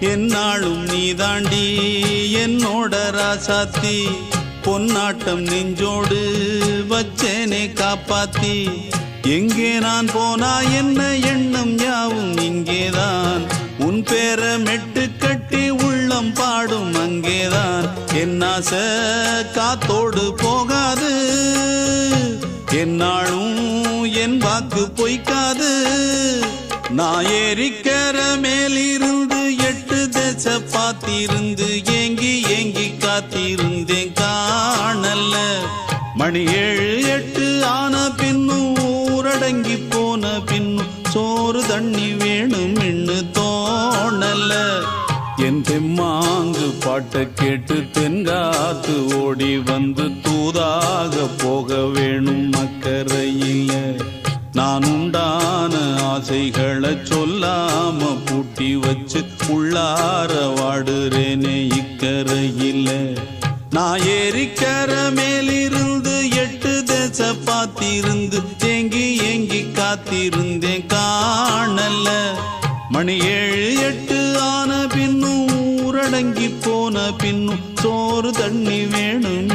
என்னாலும் நீதாண்டி என்னோட ராசாத்தி பொன்னாட்டம் நெஞ்சோடு வச்சேனே காப்பாத்தி எங்கே நான் போனா என்ன எண்ணம் யாவும் இங்கேதான் உன் பேர மெட்டு கட்டி உள்ளம் பாடும் அங்கேதான் என் ஆசை காத்தோடு போகாது என்னாலும் என் வாக்கு பொய்க்காது நான் ஏறிக்கர மேலிருந்து 8 தேச பார்த்திருந்து ஏங்கி ஏங்கி காத்திருந்தேன் காணல்ல மணி 7 8 ஆன பின்னும் ஊரடங்கி போன பின்னும் சோறு தண்ணி வேணும் இன்னு தோணல என் தெம்மாங்கு பாட்டை கேட்டு தென்காத்து ஓடி வந்து தூதாக போக வேணும் அக்கறையில நான் உண்டான ஆசைகளை சொல்லாம பூட்டி வச்சு உள்ளார வாடுறேனே இக்கரையில நான் ஏறிக்கர மேலிருந்து 8 தேச பார்த்திருந்து ஏங்கி ஏங்கி காத்திருந்தேன் காணல மணி 7 8 ஆன பின்னும் ஊரடங்கி போன பின்னும் சோறு தண்ணி வேணும்